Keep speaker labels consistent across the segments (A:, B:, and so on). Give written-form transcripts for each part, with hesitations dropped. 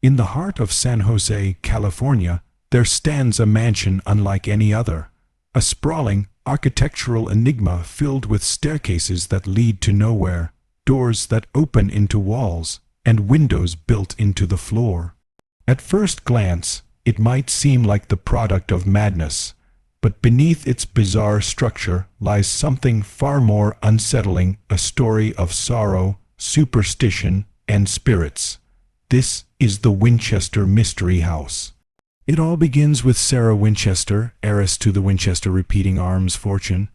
A: In the heart of San Jose, California, there stands a mansion unlike any other, a sprawling, architectural enigma filled with staircases that lead to nowhere, doors that open into walls, and windows built into the floor. At first glance, it might seem like the product of madness, but beneath its bizarre structure lies something far more unsettling, a story of sorrow, superstition, and spirits. This is the Winchester Mystery House. It all begins with Sarah Winchester, heiress to the Winchester repeating arms fortune.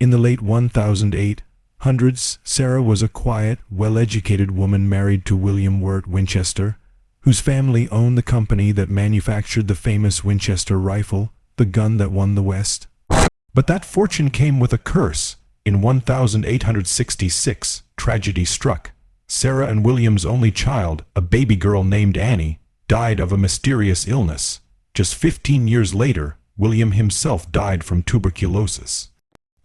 A: In the late 1800s, Sarah was a quiet, well-educated woman married to William Wirt Winchester, whose family owned the company that manufactured the famous Winchester rifle, the gun that won the West. But that fortune came with a curse. In 1866, tragedy struck. Sarah and William's only child, a baby girl named Annie, died of a mysterious illness. Just 15 years later, William himself died from tuberculosis.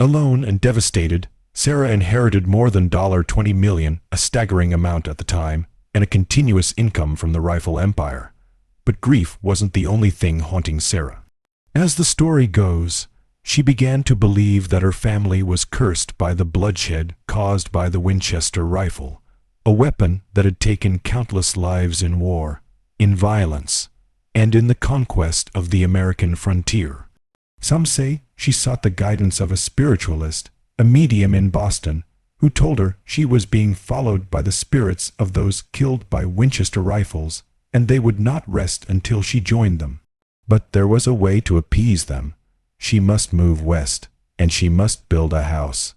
A: Alone and devastated, Sarah inherited more than $20 million, a staggering amount at the time, and a continuous income from the rifle empire. But grief wasn't the only thing haunting Sarah. As the story goes, she began to believe that her family was cursed by the bloodshed caused by the Winchester rifle, a weapon that had taken countless lives in war, in violence, and in the conquest of the American frontier. Some say she sought the guidance of a spiritualist, a medium in Boston, who told her she was being followed by the spirits of those killed by Winchester rifles, and they would not rest until she joined them. But there was a way to appease them. She must move west, and she must build a house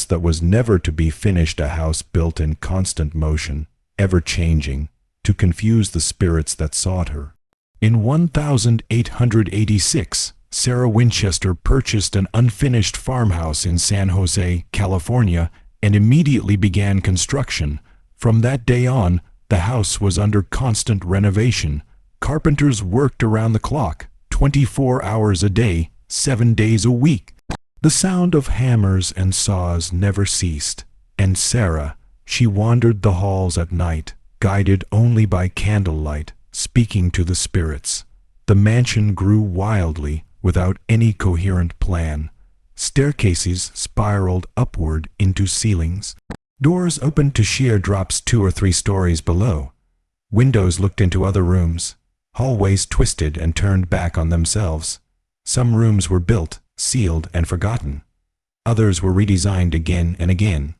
A: that was never to be finished, a house built in constant motion, ever changing, to confuse the spirits that sought her. In 1886, Sarah Winchester purchased an unfinished farmhouse in San Jose, California, and immediately began construction. From that day on, the house was under constant renovation. Carpenters worked around the clock, 24 hours a day, 7 days a week. The sound of hammers and saws never ceased, and Sarah, she wandered the halls at night, guided only by candlelight, speaking to the spirits. The mansion grew wildly, without any coherent plan. Staircases spiraled upward into ceilings. Doors opened to sheer drops 2 or 3 stories below. Windows looked into other rooms. Hallways twisted and turned back on themselves. Some rooms were built, sealed, and forgotten. Others were redesigned again and again.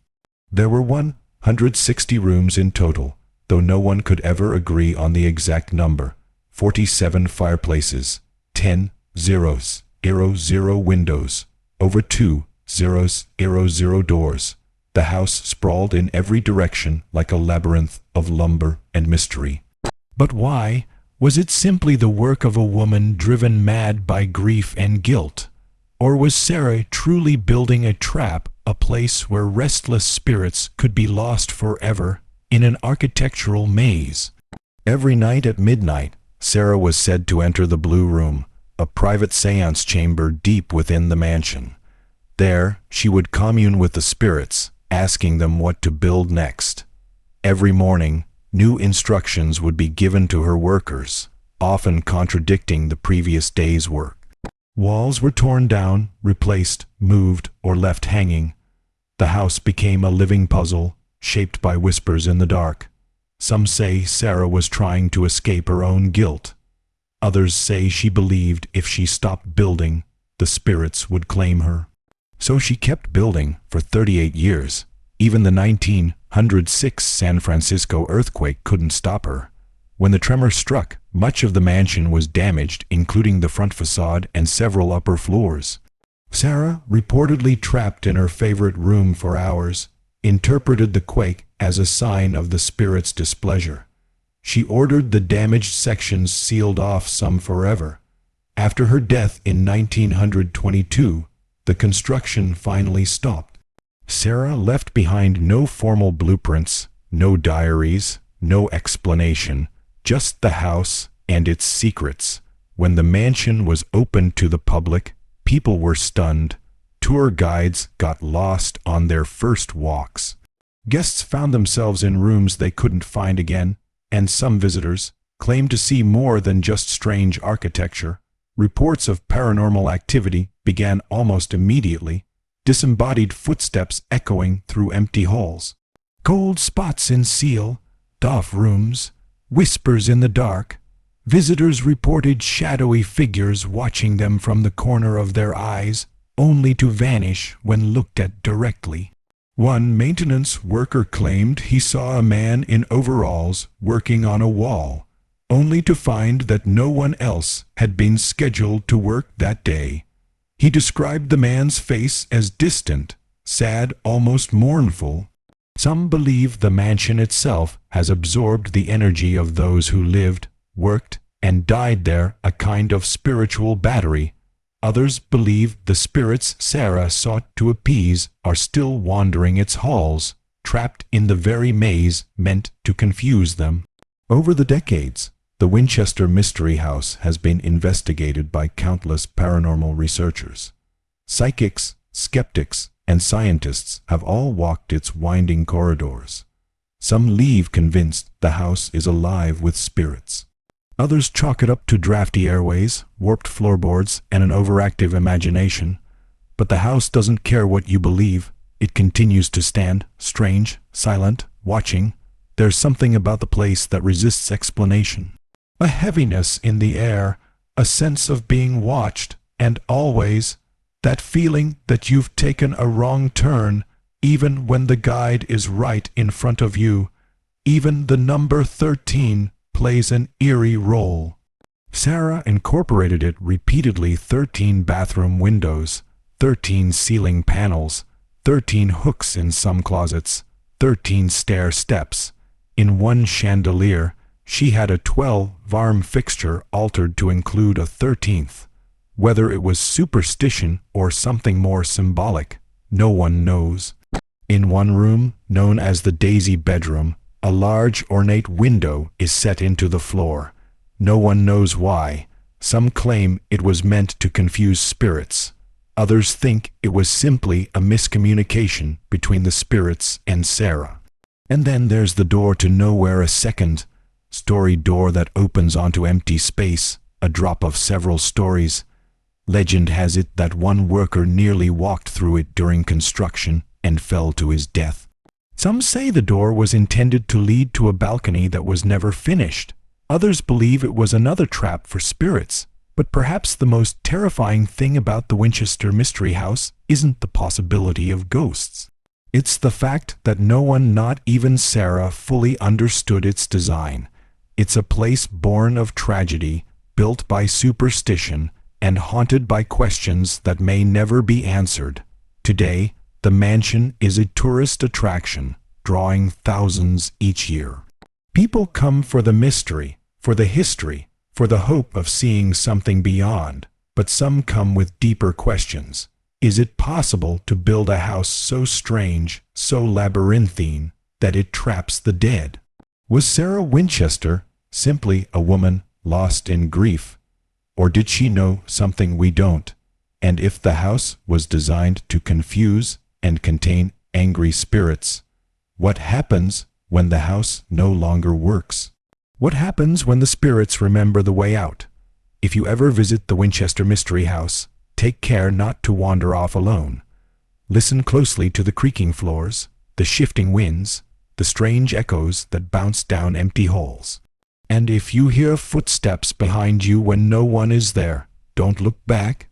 A: There were 160 rooms in total, though no one could ever agree on the exact number. 47 fireplaces, 10 zeros, 0 windows, over 2 zeros, 0 doors. The house sprawled in every direction like a labyrinth of lumber and mystery. But why? Was it simply the work of a woman driven mad by grief and guilt? Or was Sarah truly building a trap, a place where restless spirits could be lost forever in an architectural maze? Every night at midnight, Sarah was said to enter the Blue Room, a private seance chamber deep within the mansion. There, she would commune with the spirits, asking them what to build next. Every morning, new instructions would be given to her workers, often contradicting the previous day's work. Walls were torn down, replaced, moved, or left hanging. The house became a living puzzle, shaped by whispers in the dark. Some say Sarah was trying to escape her own guilt. Others say she believed if she stopped building, the spirits would claim her. So she kept building for 38 years. Even the 1906 San Francisco earthquake couldn't stop her. When the tremor struck, much of the mansion was damaged, including the front facade and several upper floors. Sarah, reportedly trapped in her favorite room for hours, interpreted the quake as a sign of the spirit's displeasure. She ordered the damaged sections sealed off, some forever. After her death in 1922, the construction finally stopped. Sarah left behind no formal blueprints, no diaries, no explanation, just the house and its secrets. When the mansion was opened to the public, people were stunned. Tour guides got lost on their first walks. Guests found themselves in rooms they couldn't find again, and some visitors claim to see more than just strange architecture. Reports of paranormal activity began almost immediately, disembodied footsteps echoing through empty halls. Cold spots in seal, dark rooms, whispers in the dark. Visitors reported shadowy figures watching them from the corner of their eyes, only to vanish when looked at directly. One maintenance worker claimed he saw a man in overalls working on a wall, only to find that no one else had been scheduled to work that day. He described the man's face as distant, sad, almost mournful. Some believe the mansion itself has absorbed the energy of those who lived, worked, and died there, a kind of spiritual battery. Others believe the spirits Sarah sought to appease are still wandering its halls, trapped in the very maze meant to confuse them. Over the decades, the Winchester Mystery House has been investigated by countless paranormal researchers. Psychics, skeptics, and scientists have all walked its winding corridors. Some leave convinced the house is alive with spirits. Others chalk it up to drafty airways, warped floorboards, and an overactive imagination. But the house doesn't care what you believe. It continues to stand, strange, silent, watching. There's something about the place that resists explanation. A heaviness in the air, a sense of being watched, and always that feeling that you've taken a wrong turn, even when the guide is right in front of you. Even the number 13 plays an eerie role. Sarah incorporated it repeatedly: 13 bathroom windows, 13 ceiling panels, 13 hooks in some closets, 13 stair steps. In one chandelier, she had a 12-varm fixture altered to include a 13th. Whether it was superstition or something more symbolic, no one knows. In one room, known as the Daisy Bedroom, a large ornate window is set into the floor. No one knows why. Some claim it was meant to confuse spirits. Others think it was simply a miscommunication between the spirits and Sarah. And then there's the door to nowhere, a second-story door that opens onto empty space, a drop of several stories. Legend has it that one worker nearly walked through it during construction and fell to his death. Some say the door was intended to lead to a balcony that was never finished. Others believe it was another trap for spirits. But perhaps the most terrifying thing about the Winchester Mystery House isn't the possibility of ghosts. It's the fact that no one, not even Sarah, fully understood its design. It's a place born of tragedy, built by superstition, and haunted by questions that may never be answered. Today, the mansion is a tourist attraction, drawing thousands each year. People come for the mystery, for the history, for the hope of seeing something beyond, but some come with deeper questions. Is it possible to build a house so strange, so labyrinthine, that it traps the dead? Was Sarah Winchester simply a woman lost in grief? Or did she know something we don't? And if the house was designed to confuse and contain angry spirits, what happens when the house no longer works? What happens when the spirits remember the way out? If you ever visit the Winchester Mystery House, take care not to wander off alone. Listen closely to the creaking floors, the shifting winds, the strange echoes that bounce down empty halls. And if you hear footsteps behind you when no one is there, don't look back.